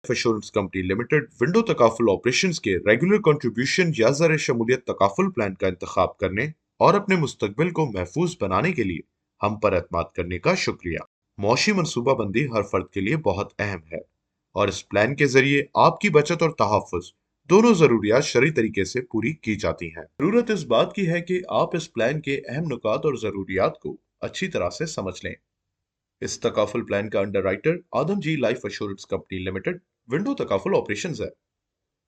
Insurance company Limited window तकाफुल operations के regular contribution या ज़र शमूलियत तकाफुल प्लान का इंतखाब करने और अपने मुस्तकबिल को महफूज बनाने के लिए हम पर एतमाद करने का शुक्रिया। मौशी मनसूबाबंदी हर फर्द के लिए बहुत अहम है और इस प्लान के जरिए आपकी बचत और तहफ़्फ़ुज़ दोनों ज़रूरियात शरई तरीके से पूरी की जाती हैं। ज़रूरत इस बात की है कि आप इस प्लान के अहम नुकात और ज़रूरियात को अच्छी तरह से समझ लें। इस तकाफुल प्लान का underwriter Adamjee Life Assurance Company Limited window तकाफुल ऑपरेशंस है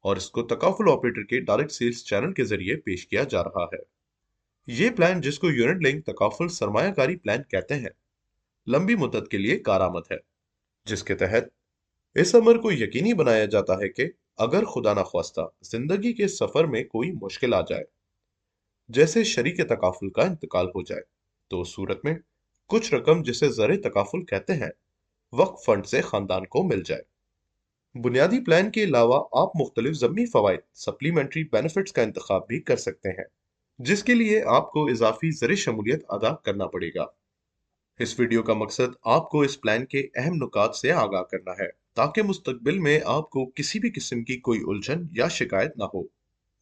और इसको तकाफुल ऑपरेटर के डायरेक्ट सेल्स चैनल के जरिए पेश किया जा रहा है। ये प्लान, जिसको यूनिट लिंक तकाफुल सरमायाकारी प्लान कहते हैं, लंबी मुद्दत के लिए कारआमद है, जिसके तहत इस अमर को यकीनी बनाया जाता है कि अगर खुदा न ख्वास्ता जिंदगी के सफर में कोई मुश्किल आ जाए, जैसे शरीक तकाफुल का इंतकाल हो जाए, तो उस सूरत में कुछ रकम, जिसे ज़र तकाफुल कहते हैं, वक्फ फंड से खानदान को मिल जाए। बुनियादी प्लान के अलावा आप मुख्तलिफ ज़म्मी फ़वाइद सप्लीमेंट्री बेनिफिट्स का इंतखाब भी कर सकते हैं, जिसके लिए आपको इजाफी ज़र शमूलियत अदा करना पड़ेगा। इस वीडियो का मकसद आपको इस प्लान के अहम नुकात से आगाह करना है, ताकि मुस्तकबिल में आपको किसी भी किस्म की कोई उलझन या शिकायत ना हो।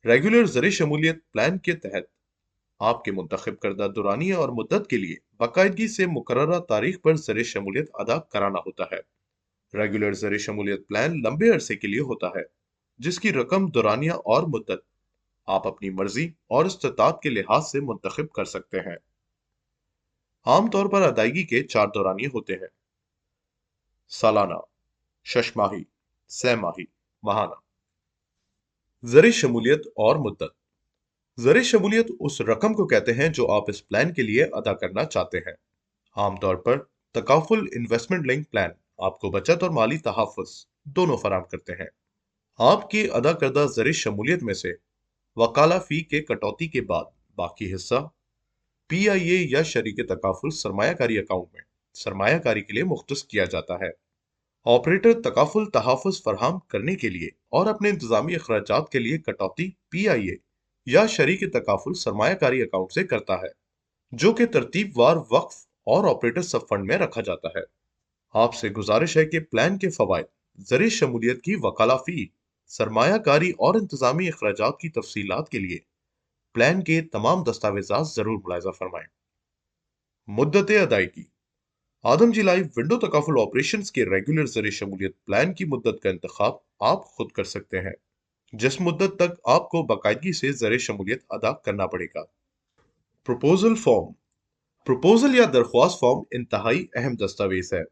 रेगुलर ज़र शमूलियत प्लान के तहत आपके मुंतखब करदा दुरानिया और मुद्दत के लिए बाकायदगी से मुकर्ररा तारीख पर ज़र शमूलियत अदा कराना होता है। रेगुलर ज़र शमूलियत प्लान लंबे अरसे के लिए होता है, जिसकी रकम, दुरानिया और मुद्दत आप अपनी मर्जी और इस्तात के लिहाज से मुंतखब कर सकते हैं। आमतौर पर अदायगी के 4 दौरानिये होते हैं: सालाना, शशमाही, सह-माही, माहाना। ज़र शमूलियत और मुद्दत। ज़र शमूलियत उस रकम को कहते हैं जो आप इस प्लान के लिए अदा करना चाहते हैं। आमतौर पर तकाफुल इन्वेस्टमेंट लिंक प्लान आपको बचत और माली तहफ़्फ़ुज़ दोनों फराहम करते हैं। आपकी अदा करदा ज़र शमूलियत में से वकाला फ़ी के कटौती के बाद बाकी हिस्सा PIA या शरीक तकाफुल सरमायाकारी अकाउंट में सरमायाकारी के लिए मुख्तस किया जाता है। ऑपरेटर तकाफुल तहफ़्फ़ुज़ फराहम करने के लिए और अपने इंतज़ामी अखराजात के लिए कटौती PIA या शरीक तकाफुल सरमायाकारी अकाउंट से करता है, जो कि तरतीबवार वक्फ और ऑपरेटर सब फंड में रखा जाता है। आपसे गुजारिश है कि प्लान के फवायद, ज़र शमूलियत की वकाला फ़ी, सरमायाकारी और इंतज़ामी अखराजात की तफसीलात के लिए प्लान के तमाम दस्तावेज़ात ज़रूर मुलाहिज़ा फरमाएं। मुद्दत अदायगी। आदम जी लाइफ विंडो तकाफुल ऑपरेशंस के रेगुलर ज़र शमूलियत प्लान की मुद्दत का इंतखाब आप खुद कर सकते हैं, जिस मुद्दत तक आपको बाकायदगी से ज़र शमूलियत अदा करना पड़ेगा। Proposal form. प्रपोजल या दरख्वास्त फॉर्म इंतहाई अहम दस्तावेज है,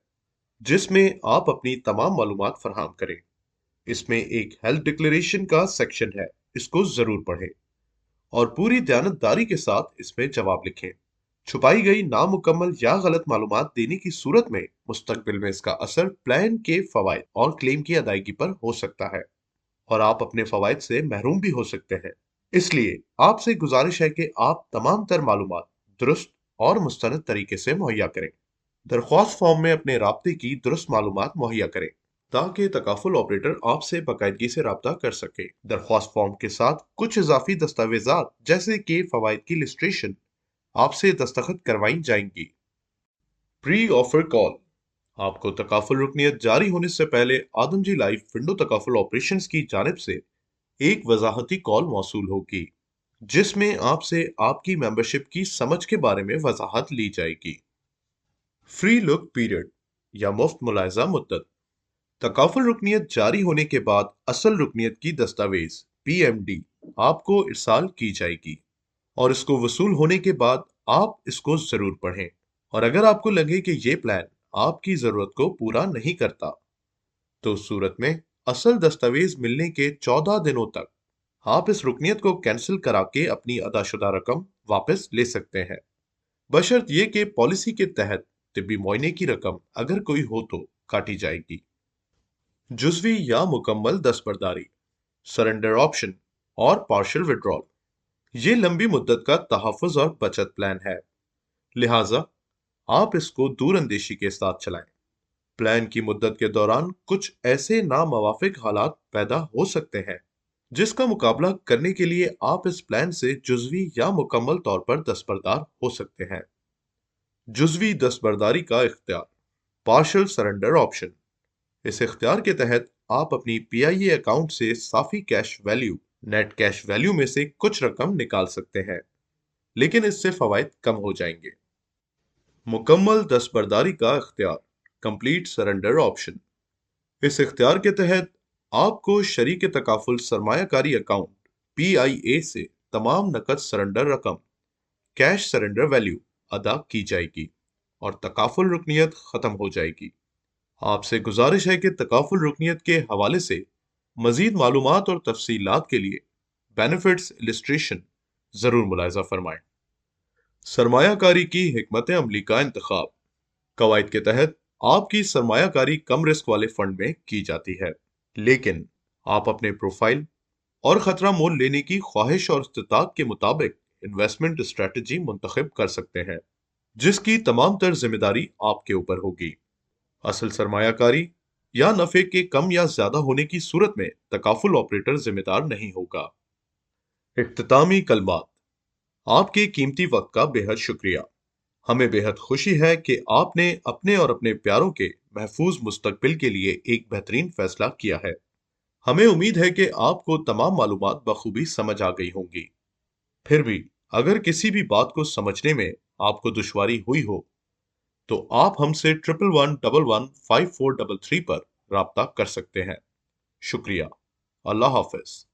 जिसमें आप अपनी तमाम मालूमात फराहम करें। इसमें एक हेल्थ डिक्लेरेशन का सेक्शन है, इसको जरूर पढ़ें और पूरी दयानतदारी के साथ इसमें जवाब लिखें। छुपाई गई, नामुकम्मल या गलत मालूमात देने की सूरत में मुस्तकबिल में इसका असर प्लान के फवायद और क्लेम की अदायगी पर हो सकता है और आप अपने फवायद से महरूम भी हो सकते हैं। इसलिए आपसे गुजारिश है कि आप तमाम तर मालूमात दुरुस्त और मुस्तनद तरीके से मुहैया करें। दरख्वास्त फॉर्म में अपने राब्ते की दुरुस्त मालूमात मुहैया करें, ताकि तकाफुल ऑपरेटर आपसे बाकायदगी से राब्ता कर सके। दरख्वास्त फॉर्म के साथ कुछ इजाफी दस्तावेजात, जैसे कि फवायद की लिस्ट्रेशन, आपसे दस्तखत करवाई जाएंगी। Pre offer call. आपको तकाफुल रुकनियत जारी होने से पहले आदम जी लाइफ विंडो तकाफुल ऑपरेशंस की जानिब से एक वजाहती कॉल मौसूल होगी, जिसमें आपसे आपकी मेंबरशिप की समझ के बारे में वजाहत ली जाएगी। फ्री लुक पीरियड या मुफ्त मुलायजा मुद्दत। तकाफुल रुकनियत जारी होने के बाद असल रुकनियत की दस्तावेज PMD आपको इरसाल की जाएगी और इसको वसूल होने के बाद आप इसको जरूर पढ़ें, और अगर आपको लगे कि ये प्लान आपकी जरूरत को पूरा नहीं करता, तो उस सूरत में असल दस्तावेज मिलने के 14 दिनों तक आप इस रुकनियत को कैंसिल करा के अपनी अदाशुदा रकम वापस ले सकते हैं, बशर्त ये कि पॉलिसी के तहत तिब्बी मुआयने की रकम अगर कोई हो तो काटी जाएगी। जुज़वी या मुकम्मल दस्तबरदारी, सरेंडर ऑप्शन और पार्शियल विड्रॉल। ये लंबी मुद्दत का तहफ़्फ़ुज़ और बचत प्लान है, लिहाजा आप इसको दूर अंदेशी के साथ चलाएं। प्लान की मुद्दत के दौरान कुछ ऐसे नामवाफिक हालात पैदा हो सकते हैं, जिसका मुकाबला करने के लिए आप इस प्लान से जुज़वी या मुकम्मल तौर पर दस्तबरदार हो सकते हैं। जुज़वी दस्तबरदारी का इख्तियार, पार्शियल सरेंडर ऑप्शन। इस इख्तियार के तहत آپ اپنی پی آئی اے اکاؤنٹ سے صافی cash value net cash value میں سے کچھ رقم نکال سکتے ہیں، لیکن اس سے فوائد کم ہو جائیں گے۔ مکمل دستبرداری کا اختیار، کمپلیٹ سرنڈر آپشن۔ اس اختیار کے تحت آپ کو شریک تکافل سرمایہ کاری اکاؤنٹ پی آئی اے سے تمام نقد سرنڈر رقم کیش سرنڈر ویلیو ادا کی جائے گی اور تکافل رکنیت ختم ہو جائے گی۔ آپ سے گزارش ہے کہ تکافل رکنیت کے حوالے سے مزید معلومات اور تفصیلات کے لیے بینیفٹس السٹریشن ضرور ملاحظہ فرمائیں۔ سرمایہ کاری کی حکمت عملی کا انتخاب۔ قواعد کے تحت آپ کی سرمایہ کاری کم رسک والے فنڈ میں کی جاتی ہے، لیکن آپ اپنے پروفائل اور خطرہ مول لینے کی خواہش اور استطاعت کے مطابق انویسٹمنٹ اسٹریٹجی منتخب کر سکتے ہیں، جس کی تمام تر ذمہ داری آپ کے اوپر ہوگی۔ اصل سرمایہ کاری یا نفع کے کم یا زیادہ ہونے کی صورت میں تکافل آپریٹر ذمہ دار نہیں ہوگا۔ اختتامی کلمات۔ آپ کے قیمتی وقت کا بے حد شکریہ۔ ہمیں بے حد خوشی ہے کہ آپ نے اپنے اور اپنے پیاروں کے محفوظ مستقبل کے لیے ایک بہترین فیصلہ کیا ہے۔ ہمیں امید ہے کہ آپ کو تمام معلومات بخوبی سمجھ آ گئی ہوں گی۔ پھر بھی اگر کسی بھی بات کو سمجھنے میں آپ کو دشواری ہوئی ہو تو آپ ہم سے 11115433 پر رابطہ کر سکتے ہیں۔ شکریہ۔ اللہ حافظ۔